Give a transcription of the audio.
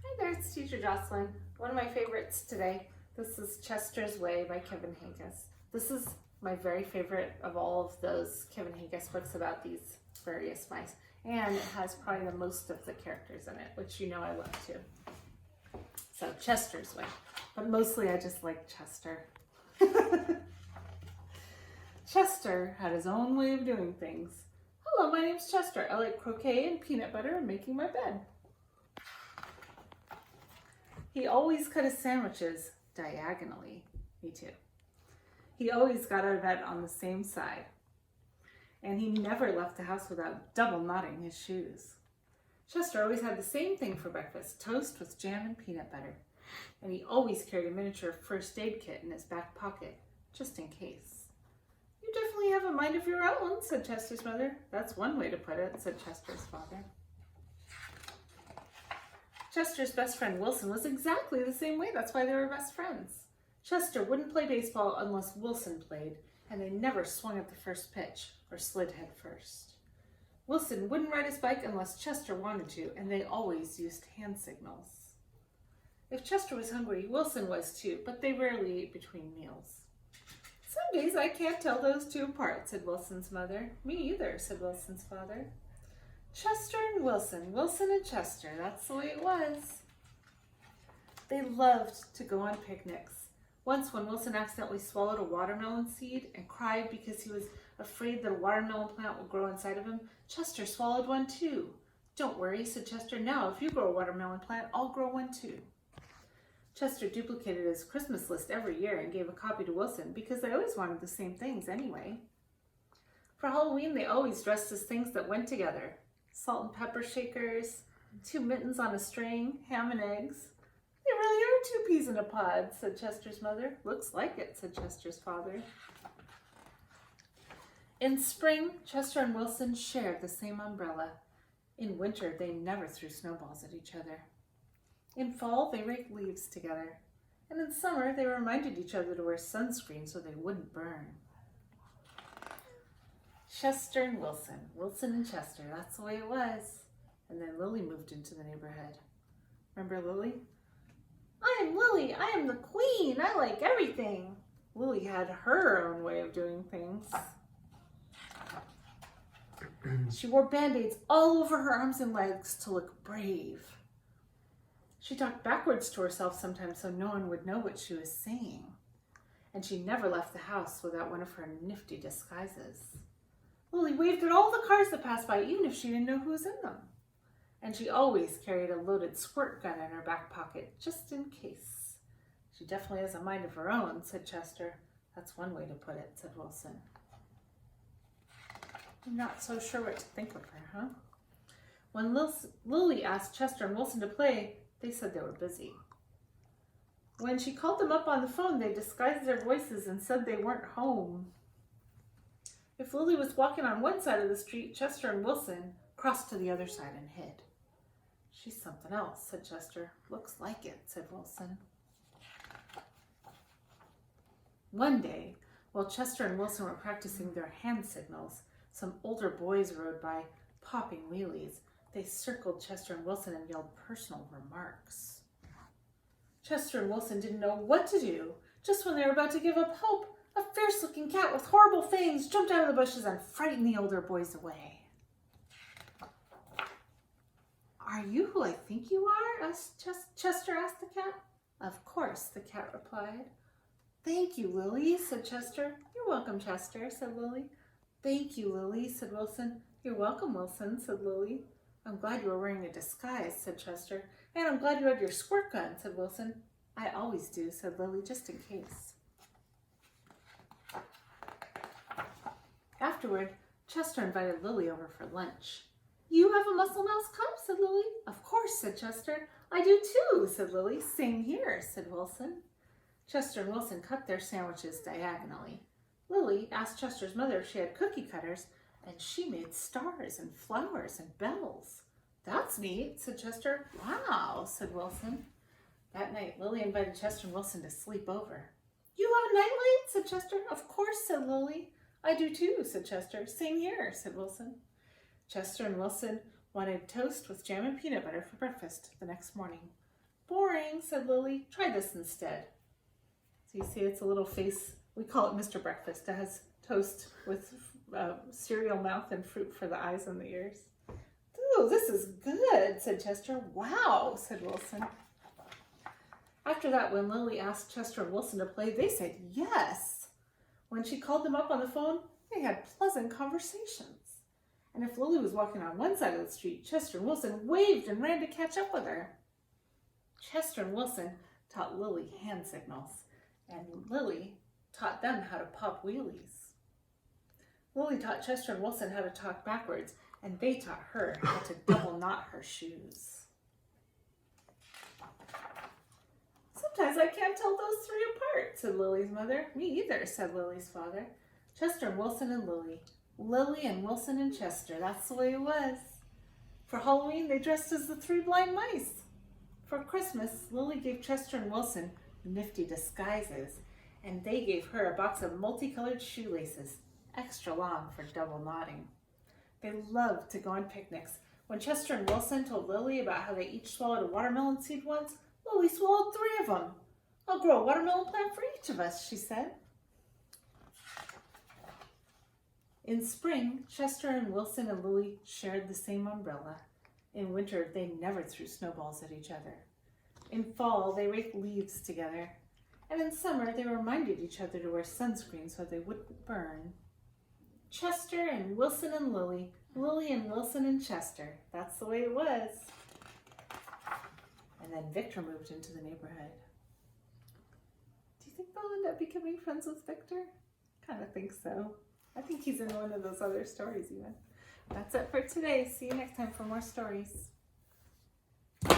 Hi there, it's Teacher Jocelyn. One of my favorites today. This is Chester's Way by Kevin Henkes. This is my very favorite of all of those Kevin Henkes books about these various mice. And it has probably the most of the characters in it, which you know I love too. So Chester's Way. But mostly I just like Chester. Chester had his own way of doing things. Hello, my name's Chester. I like croquet and peanut butter and making my bed. He always cut his sandwiches diagonally. Me too. He always got out of bed on the same side. And he never left the house without double knotting his shoes. Chester always had the same thing for breakfast, toast with jam and peanut butter. And he always carried a miniature first aid kit in his back pocket, just in case. You definitely have a mind of your own, said Chester's mother. That's one way to put it, said Chester's father. Chester's best friend Wilson was exactly the same way. That's why they were best friends. Chester wouldn't play baseball unless Wilson played, and they never swung at the first pitch or slid head first. Wilson wouldn't ride his bike unless Chester wanted to, and they always used hand signals. If Chester was hungry, Wilson was too, but they rarely ate between meals. Some days I can't tell those two apart, said Wilson's mother. Me either, said Wilson's father. Chester and Wilson, Wilson and Chester, that's the way it was. They loved to go on picnics. Once when Wilson accidentally swallowed a watermelon seed and cried because he was afraid that a watermelon plant would grow inside of him, Chester swallowed one too. Don't worry, said Chester. Now if you grow a watermelon plant, I'll grow one too. Chester duplicated his Christmas list every year and gave a copy to Wilson because they always wanted the same things anyway. For Halloween, they always dressed as things that went together. Salt and pepper shakers, 2 mittens on a string, ham and eggs. They really are 2 peas in a pod, said Chester's mother. Looks like it, said Chester's father. In spring, Chester and Wilson shared the same umbrella. In winter, they never threw snowballs at each other. In fall, they raked leaves together. And in summer, they reminded each other to wear sunscreen so they wouldn't burn. Chester and Wilson, Wilson and Chester, that's the way it was. And then Lily moved into the neighborhood. Remember Lily? I'm Lily, I am the queen, I like everything. Lily had her own way of doing things. She wore band-aids all over her arms and legs to look brave. She talked backwards to herself sometimes so no one would know what she was saying. And she never left the house without one of her nifty disguises. Lily waved at all the cars that passed by, even if she didn't know who was in them. And she always carried a loaded squirt gun in her back pocket, just in case. She definitely has a mind of her own, said Chester. That's one way to put it, said Wilson. I'm not so sure what to think of her, huh? When Lily asked Chester and Wilson to play, they said they were busy. When she called them up on the phone, they disguised their voices and said they weren't home. If Lily was walking on one side of the street, Chester and Wilson crossed to the other side and hid. She's something else, said Chester. Looks like it, said Wilson. One day, while Chester and Wilson were practicing their hand signals, some older boys rode by, popping wheelies. They circled Chester and Wilson and yelled personal remarks. Chester and Wilson didn't know what to do. Just when they were about to give up hope, a fierce-looking cat with horrible fangs jumped out of the bushes and frightened the older boys away. Are you who I think you are? Chester asked the cat. Of course, the cat replied. Thank you, Lily, said Chester. You're welcome, Chester, said Lily. Thank you, Lily, said Wilson. You're welcome, Wilson, said Lily. I'm glad you were wearing a disguise, said Chester. And I'm glad you had your squirt gun, said Wilson. I always do, said Lily, just in case. Afterward, Chester invited Lily over for lunch. You have a Muscle Mouse cup, said Lily. Of course, said Chester. I do too, said Lily. Same here, said Wilson. Chester and Wilson cut their sandwiches diagonally. Lily asked Chester's mother if she had cookie cutters, and she made stars and flowers and bells. That's neat, said Chester. Wow, said Wilson. That night, Lily invited Chester and Wilson to sleep over. You have a nightlight, said Chester. Of course, said Lily. I do too, said Chester. Same here, said Wilson. Chester and Wilson wanted toast with jam and peanut butter for breakfast the next morning. Boring, said Lily. Try this instead. So you see it's a little face. We call it Mr. Breakfast. It has toast with cereal mouth and fruit for the eyes and the ears. Ooh, this is good, said Chester. Wow, said Wilson. After that, when Lily asked Chester and Wilson to play, they said yes. When she called them up on the phone, they had pleasant conversations. And if Lily was walking on one side of the street, Chester and Wilson waved and ran to catch up with her. Chester and Wilson taught Lily hand signals, and Lily taught them how to pop wheelies. Lily taught Chester and Wilson how to talk backwards, and they taught her how to double knot her shoes. Sometimes I can't tell those three apart, said Lily's mother. Me either, said Lily's father. Chester and Wilson and Lily. Lily and Wilson and Chester, that's the way it was. For Halloween, they dressed as the three blind mice. For Christmas, Lily gave Chester and Wilson nifty disguises, and they gave her a box of multicolored shoelaces, extra long for double knotting. They loved to go on picnics. When Chester and Wilson told Lily about how they each swallowed a watermelon seed once, Lily swallowed 3 of them. I'll grow a watermelon plant for each of us, she said. In spring, Chester and Wilson and Lily shared the same umbrella. In winter, they never threw snowballs at each other. In fall, they raked leaves together. And in summer, they reminded each other to wear sunscreen so they wouldn't burn. Chester and Wilson and Lily, Lily and Wilson and Chester. That's the way it was. And then Victor moved into the neighborhood. Do you think they'll end up becoming friends with Victor? Kind of think so. I think he's in one of those other stories even. That's it for today. See you next time for more stories.